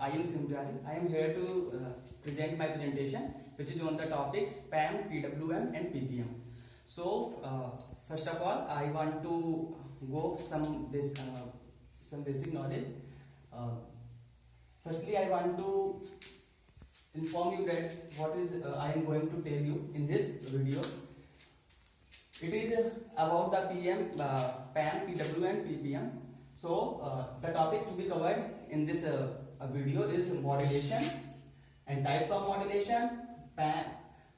I am Simjari. I am here to present my presentation, which is on the topic PAM, PWM, and PPM. So, first of all, I want to go some basic knowledge. Firstly, I want to inform you that what is I am going to tell you in this video. It is about the PAM, PWM, and PPM. So, the topic to be covered in this video is modulation and types of modulation,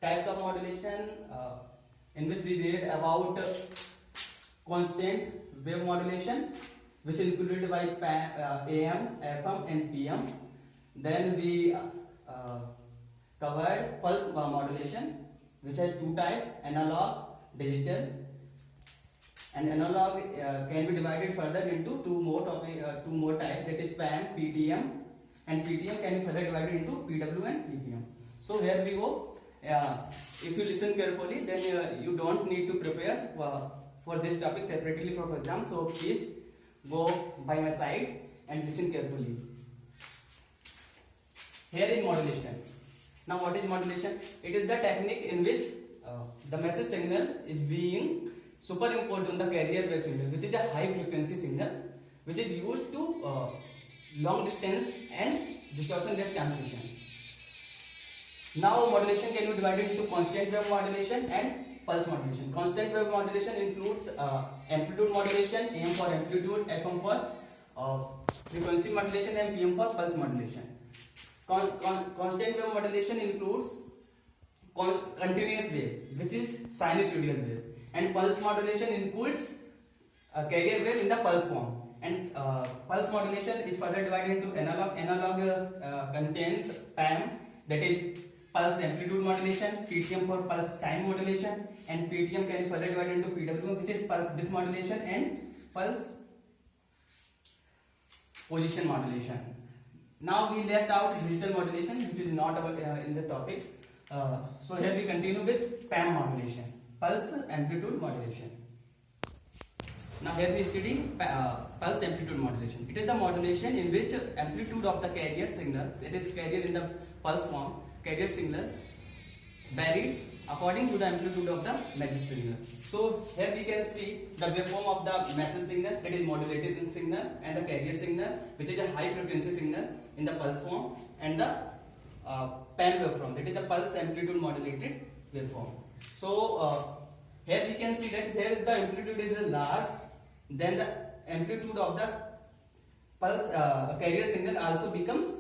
types of modulation, in which we read about constant wave modulation, which is included by AM, FM, and PM. Then we covered pulse modulation, which has two types: analog, digital. And analog can be divided further into two more types, that is PAM, PTM, and PTM can be further divided into PW and PPM. So here we go. If you listen carefully, then you don't need to prepare for this topic separately for exam. So please go by my side and listen carefully. Here is modulation. Now what is modulation? It is the technique in which the message signal is being superimposed on the carrier wave signal, which is a high frequency signal, which is used to long distance and distortion less transmission. Now modulation can be divided into constant wave modulation and pulse modulation. Constant wave modulation includes amplitude modulation, AM for amplitude, FM for frequency modulation, and PM for pulse modulation. Constant wave modulation includes continuous wave, which is sinusoidal wave, and pulse modulation includes carrier wave in the pulse form. And pulse modulation is further divided into analog. Analog contains PAM, that is pulse amplitude modulation, PTM for pulse time modulation, and PTM can be further divided into PWM, which is pulse width modulation and pulse position modulation. Now we left out digital modulation, which is not in the topic. So here we continue with PAM modulation, pulse amplitude modulation. Now here we study pulse amplitude modulation. It is the modulation in which amplitude of the carrier signal, that is carrier in the pulse form, carrier signal, varied according to the amplitude of the message signal. So here we can see the waveform of the message signal, that is modulated signal, and the carrier signal, which is a high frequency signal in the pulse form, and the PAM waveform, that is the pulse amplitude modulated waveform. So here we can see that here is the amplitude is large, then the amplitude of the pulse carrier signal also becomes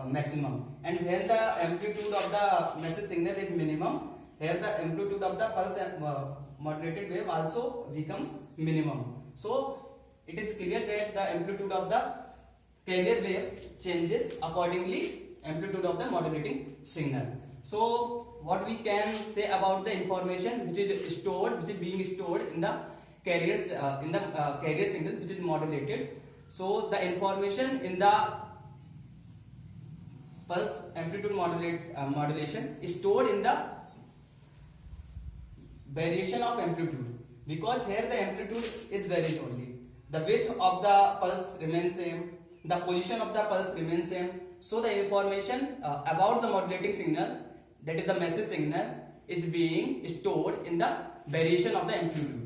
maximum, and when the amplitude of the message signal is minimum, here the amplitude of the pulse modulated wave also becomes minimum. So it is clear that the amplitude of the carrier wave changes accordingly amplitude of the modulating signal. So what we can say about the information which is being stored in the carriers carrier signal, which is modulated. So the information in the pulse amplitude modulation is stored in the variation of amplitude, because here the amplitude is varied only. The width of the pulse remains same, the position of the pulse remains same. So the information about the modulating signal, that is the message signal, is being stored in the variation of the amplitude.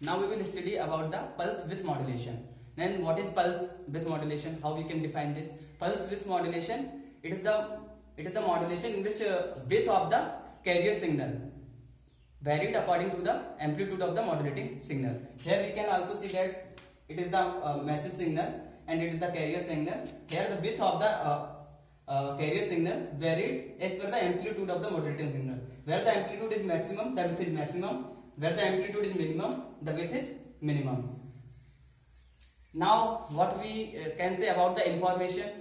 Now we will study about the pulse width modulation. Then what is pulse width modulation? How we can define this? Pulse width modulation, it is the modulation in which width of the carrier signal varied according to the amplitude of the modulating signal. Here we can also see that it is the message signal and it is the carrier signal. Here the width of the carrier signal varied as per the amplitude of the modulating signal. Where the amplitude is maximum, the width is maximum. Where the amplitude is minimum, the width is minimum. Now what we can say about the information?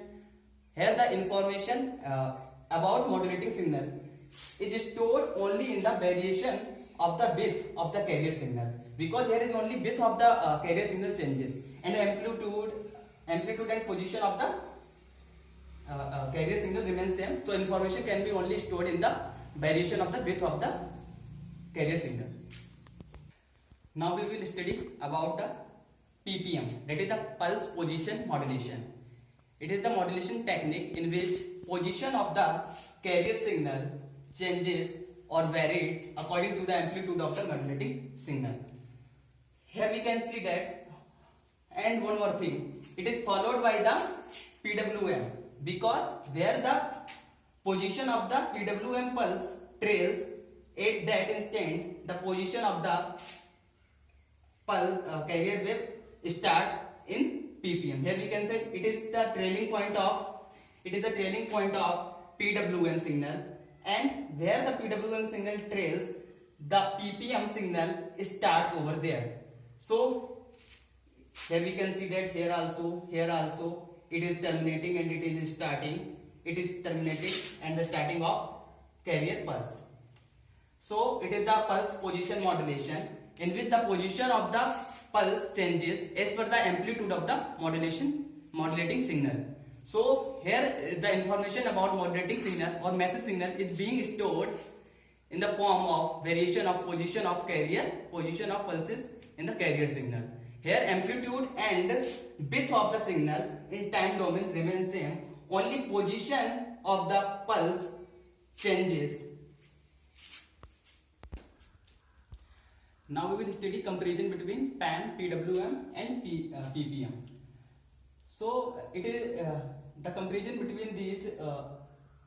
Here the information about modulating signal is stored only in the variation of the width of the carrier signal, because here is only width of the carrier signal changes, and amplitude and position of the carrier signal remains same. So information can be only stored in the variation of the width of the carrier signal. Now we will study about the PPM, that is the pulse position modulation. It is the modulation technique in which position of the carrier signal changes or varied according to the amplitude of the modulating signal. Here we can see that, and one more thing, it is followed by the PWM, because where the position of the PWM pulse trails at that instant, the position of the pulse carrier wave starts in PPM. Here we can say it is the trailing point of PWM signal, and where the PWM signal trails, the PPM signal starts over there. So here we can see that here also it is terminating and it is starting. It is terminating and the starting of carrier pulse. So it is the pulse position modulation, in which the position of the pulse changes as per the amplitude of the modulating signal. So here the information about modulating signal or message signal is being stored in the form of variation of position of pulses in the carrier signal. Here amplitude and width of the signal in time domain remains same. Only position of the pulse changes. Now we will study comparison between PAM, PWM and PPM. So it is the comparison between these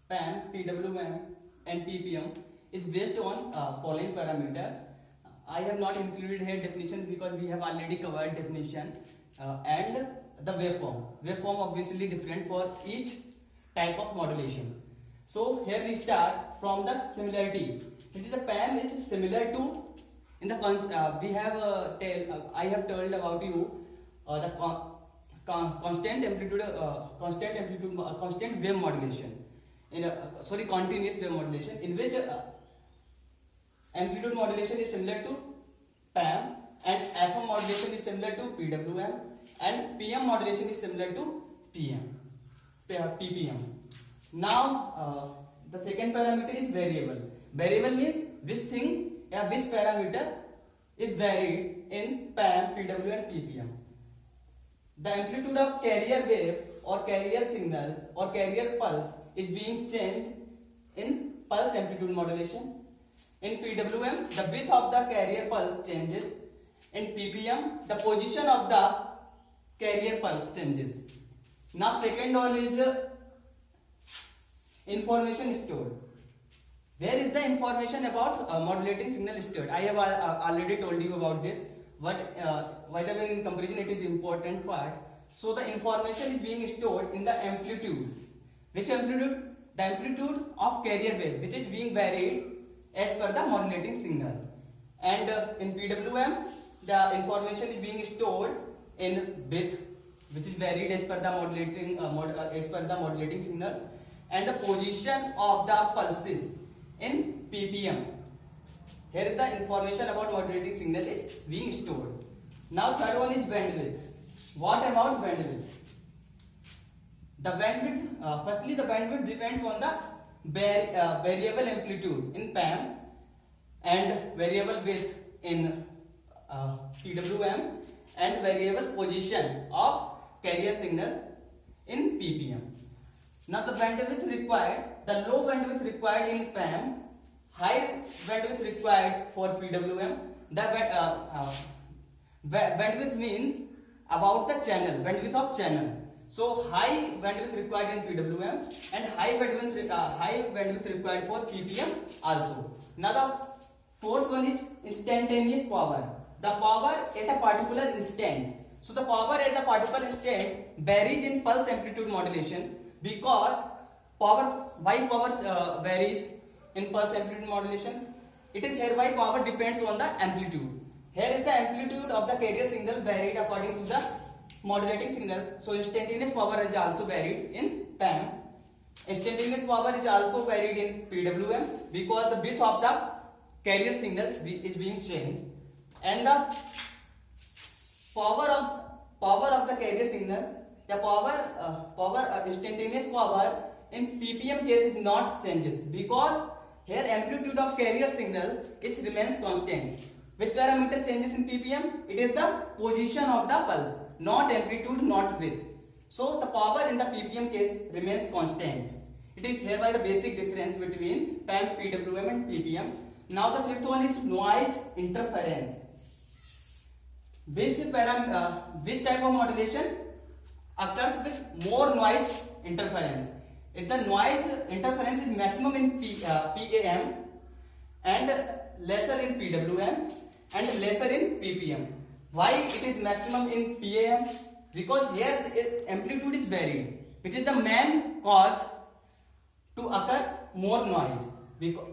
PAM, PWM and PPM is based on following parameters. I have not included here definition because we have already covered definition, and the waveform. Waveform obviously different for each type of modulation. So here we start from the similarity. It is the PAM is similar to in the I have told about you the constant wave modulation continuous wave modulation, in which amplitude modulation is similar to PAM and FM modulation is similar to PWM and PM modulation is similar to PPM. Now the second parameter is variable. Variable means which parameter is varied in PAM, PWM and PPM. The amplitude of carrier wave or carrier signal or carrier pulse is being changed in pulse amplitude modulation. In PWM, the width of the carrier pulse changes. In PPM, the position of the carrier pulse changes. Now second one is information stored. Where is the information about modulating signal stored? I have already told you about this, but by the way in comparison it is important part. So the information is being stored in the amplitude. Which amplitude? The amplitude of carrier wave, which is being varied as per the modulating signal. And in PWM, the information is being stored in width, which is varied as per the modulating signal, and the position of the pulses in PPM. Here the information about modulating signal is being stored. Now third one is bandwidth. What about bandwidth? The bandwidth, firstly the bandwidth depends on the variable amplitude in PAM and variable width in PWM and variable position of carrier signal in PPM. Now the bandwidth required, the low bandwidth required in PAM, high bandwidth required for PWM. The bandwidth means about the channel, bandwidth of channel. So high bandwidth required in PWM and high bandwidth required for PPM also. Now the fourth one is instantaneous power. The power at a particular instant. So the power at the particular instant varies in pulse amplitude modulation, because why power varies in pulse amplitude modulation? It is hereby power depends on the amplitude. Here is the amplitude of the carrier signal varied according to the modulating signal. So instantaneous power is also varied in PAM. Instantaneous power is also varied in PWM, because the width of the carrier signal is being changed, and the power of the carrier signal, the instantaneous power in PPM case is not changes, because here amplitude of carrier signal it remains constant. Which parameter changes in ppm? It is the position of the pulse, not amplitude, not width. So the power in the ppm case remains constant. It is hereby the basic difference between PAM, PWM and ppm. Now the fifth one is noise interference. Which type of modulation occurs with more noise interference? If the noise interference is maximum in PAM and lesser in PWM and lesser in ppm. Why it is maximum in PAM? Because here the amplitude is varied, which is the main cause to occur more noise. Because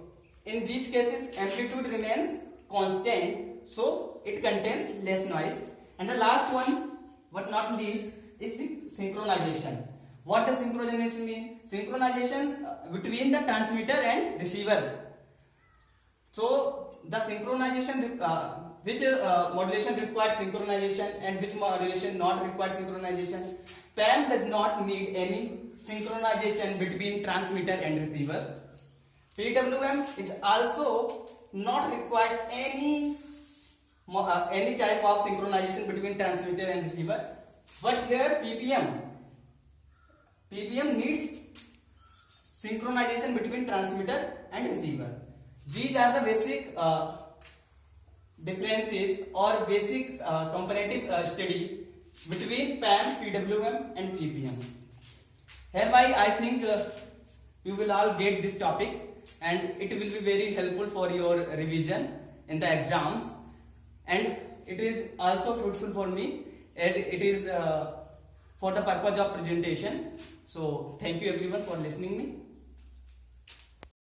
in these cases amplitude remains constant, so it contains less noise. And the last one, but not least, is synchronization. What does synchronization mean? Synchronization between the transmitter and receiver. So the synchronization, which modulation requires synchronization and which modulation not requires synchronization. PAM does not need any synchronization between transmitter and receiver. PWM is also not required any type of synchronization between transmitter and receiver. But here ppm needs synchronization between transmitter and receiver. These are the basic differences or basic comparative study between PAM, PWM and ppm. Hereby I think you will all get this topic and it will be very helpful for your revision in the exams, and it is also fruitful for me, and it is for the purpose of presentation. So thank you everyone for listening me.